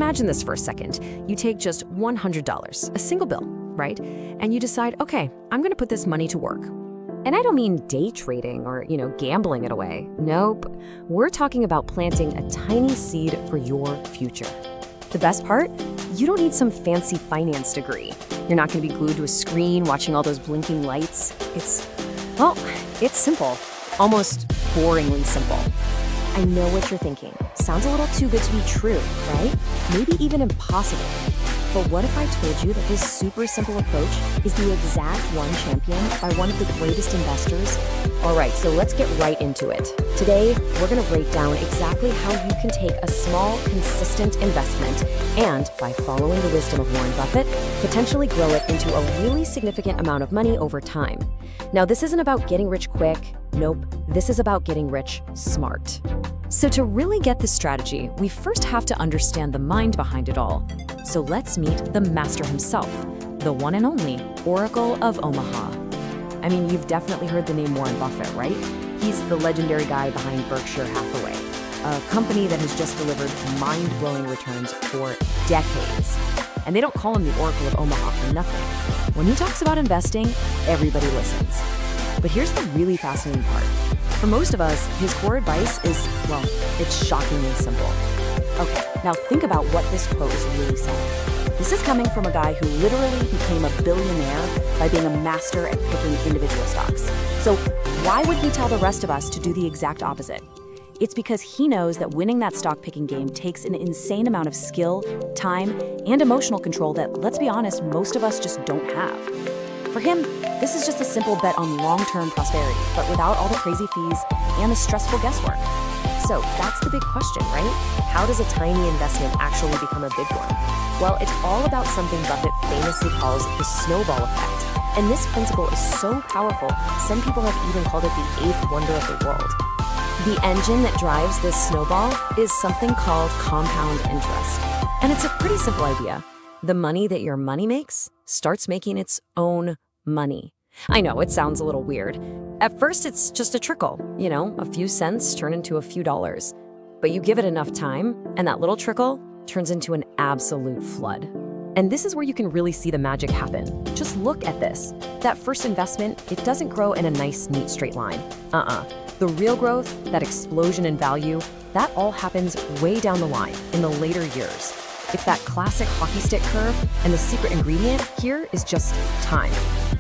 imagine this for a second. You take just $100, a single bill, right? And you decide, okay, I'm gonna put this money to work. And I don't mean day trading or, gambling it away. Nope. We're talking about planting a tiny seed for your future. The best part? You don't need some fancy finance degree. You're not going to be glued to a screen watching all those blinking lights. It's simple. Almost boringly simple. I know what you're thinking. Sounds a little too good to be true, right? Maybe even impossible. But what if I told you that this super simple approach is the exact one championed by one of the greatest investors? All right, so let's get right into it. Today, we're gonna break down exactly how you can take a small, consistent investment and, by following the wisdom of Warren Buffett, potentially grow it into a really significant amount of money over time. Now, this isn't about getting rich quick. Nope, this is about getting rich smart. So to really get this strategy, we first have to understand the mind behind it all. So let's meet the master himself, the one and only Oracle of Omaha. I mean, you've definitely heard the name Warren Buffett, right? He's the legendary guy behind Berkshire Hathaway, a company that has just delivered mind-blowing returns for decades. And they don't call him the Oracle of Omaha for nothing. When he talks about investing, everybody listens. But here's the really fascinating part. For most of us, his core advice is, well, it's shockingly simple. Okay, now think about what this quote is really saying. This is coming from a guy who literally became a billionaire by being a master at picking individual stocks. So why would he tell the rest of us to do the exact opposite? It's because he knows that winning that stock picking game takes an insane amount of skill, time, and emotional control that, let's be honest, most of us just don't have. For him, this is just a simple bet on long-term prosperity, but without all the crazy fees and the stressful guesswork. So that's the big question, right? How does a tiny investment actually become a big one? Well, it's all about something Buffett famously calls the snowball effect. And this principle is so powerful, some people have even called it the eighth wonder of the world. The engine that drives this snowball is something called compound interest. And it's a pretty simple idea. The money that your money makes starts making its own money. I know, it sounds a little weird. At first, it's just a trickle, a few cents turn into a few dollars. But you give it enough time, and that little trickle turns into an absolute flood. And this is where you can really see the magic happen. Just look at this. That first investment, it doesn't grow in a nice, neat straight line. The real growth, that explosion in value, that all happens way down the line in the later years. It's that classic hockey stick curve, and the secret ingredient here is just time.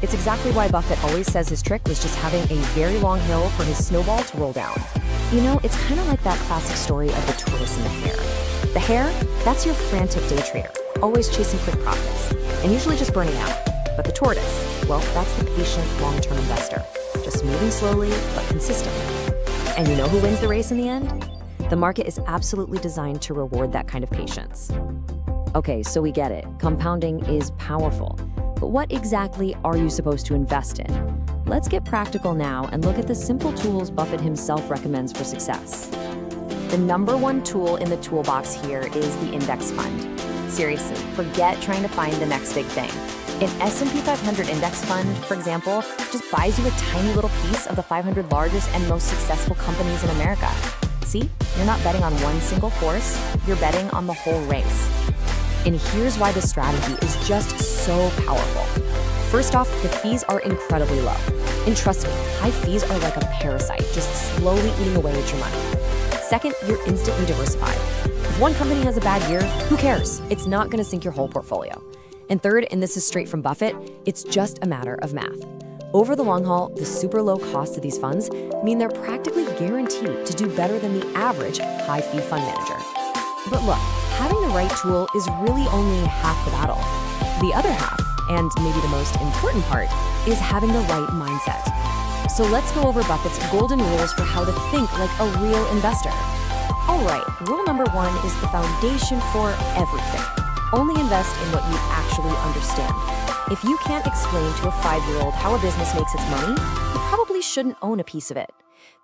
It's exactly why Buffett always says his trick was just having a very long hill for his snowball to roll down. It's kind of like that classic story of the tortoise and the hare. The hare, that's your frantic day trader, always chasing quick profits, and usually just burning out. But the tortoise, well, that's the patient, long-term investor, just moving slowly but consistently. And you know who wins the race in the end? The market is absolutely designed to reward that kind of patience. Okay, so we get it. Compounding is powerful. But what exactly are you supposed to invest in? Let's get practical now and look at the simple tools Buffett himself recommends for success. The number one tool in the toolbox here is the index fund. Seriously, forget trying to find the next big thing. An S&P 500 index fund, for example, just buys you a tiny little piece of the 500 largest and most successful companies in America. See, you're not betting on one single horse, you're betting on the whole race. And here's why the strategy is just so powerful. First off, the fees are incredibly low. And trust me, high fees are like a parasite, just slowly eating away at your money. Second, you're instantly diversified. If one company has a bad year, who cares? It's not gonna sink your whole portfolio. And third, and this is straight from Buffett, it's just a matter of math. Over the long haul, the super low costs of these funds mean they're practically guaranteed to do better than the average high-fee fund manager. But look, having the right tool is really only half the battle. The other half, and maybe the most important part, is having the right mindset. So let's go over Buffett's golden rules for how to think like a real investor. All right, rule number one is the foundation for everything. Only invest in what you actually understand. If you can't explain to a 5-year-old how a business makes its money, you probably shouldn't own a piece of it.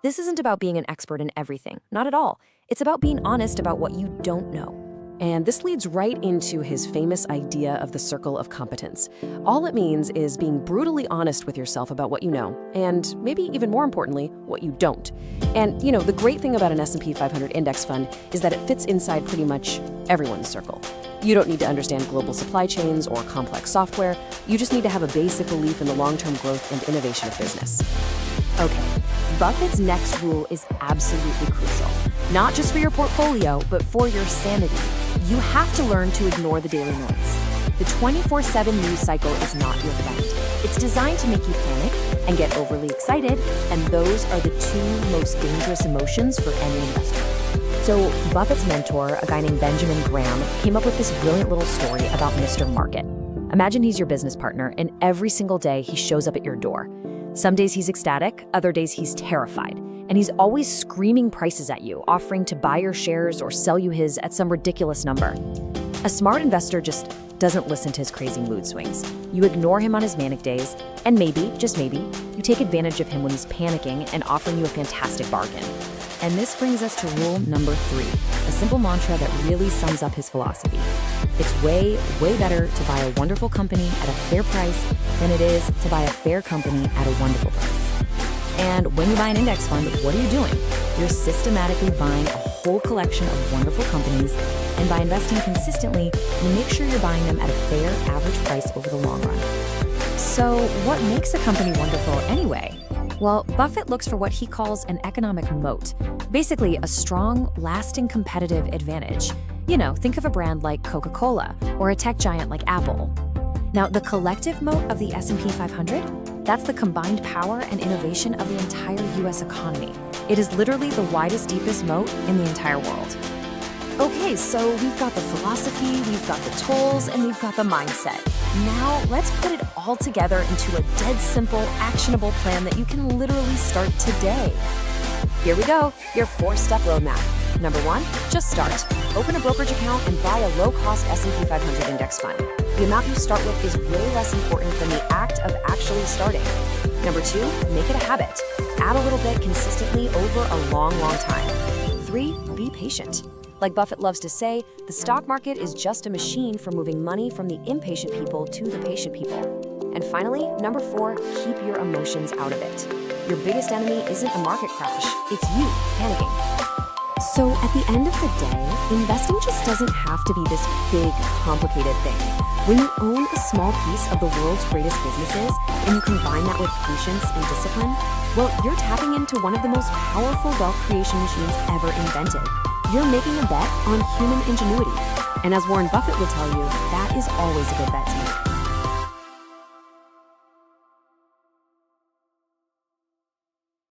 This isn't about being an expert in everything, not at all. It's about being honest about what you don't know. And this leads right into his famous idea of the Circle of Competence. All it means is being brutally honest with yourself about what you know, and maybe even more importantly, what you don't. And, the great thing about an S&P 500 index fund is that it fits inside pretty much everyone's circle. You don't need to understand global supply chains or complex software. You just need to have a basic belief in the long-term growth and innovation of business. Okay, Buffett's next rule is absolutely crucial. Not just for your portfolio, but for your sanity. You have to learn to ignore the daily noise. The 24/7 news cycle is not your friend. It's designed to make you panic and get overly excited, and those are the two most dangerous emotions for any investor. So Buffett's mentor, a guy named Benjamin Graham, came up with this brilliant little story about Mr. Market. Imagine he's your business partner, and every single day he shows up at your door. Some days he's ecstatic, other days he's terrified, and he's always screaming prices at you, offering to buy your shares or sell you his at some ridiculous number. A smart investor just doesn't listen to his crazy mood swings. You ignore him on his manic days, and maybe, just maybe, you take advantage of him when he's panicking and offering you a fantastic bargain. And this brings us to rule number 3, a simple mantra that really sums up his philosophy. It's way, way better to buy a wonderful company at a fair price than it is to buy a fair company at a wonderful price. And when you buy an index fund, what are you doing? You're systematically buying a whole collection of wonderful companies, and by investing consistently, you make sure you're buying them at a fair average price over the long run. So what makes a company wonderful anyway? Well, Buffett looks for what he calls an economic moat, basically a strong, lasting competitive advantage. Think of a brand like Coca-Cola or a tech giant like Apple. Now, the collective moat of the S&P 500, that's the combined power and innovation of the entire U.S. economy. It is literally the widest, deepest moat in the entire world. Okay, so we've got the philosophy, we've got the tools, and we've got the mindset. Now, let's put it all together into a dead simple, actionable plan that you can literally start today. Here we go, your 4-step roadmap. Number 1, just start. Open a brokerage account and buy a low-cost S&P 500 index fund. The amount you start with is way less important than the act of actually starting. Number 2, make it a habit. Add a little bit consistently over a long, long time. 3, be patient. Like Buffett loves to say, the stock market is just a machine for moving money from the impatient people to the patient people. And finally, number 4, keep your emotions out of it. Your biggest enemy isn't a market crash, it's you panicking. So at the end of the day, investing just doesn't have to be this big, complicated thing. When you own a small piece of the world's greatest businesses, and you combine that with patience and discipline, well, you're tapping into one of the most powerful wealth creation machines ever invented. You're making a bet on human ingenuity. And as Warren Buffett would tell you, that is always a good bet to make.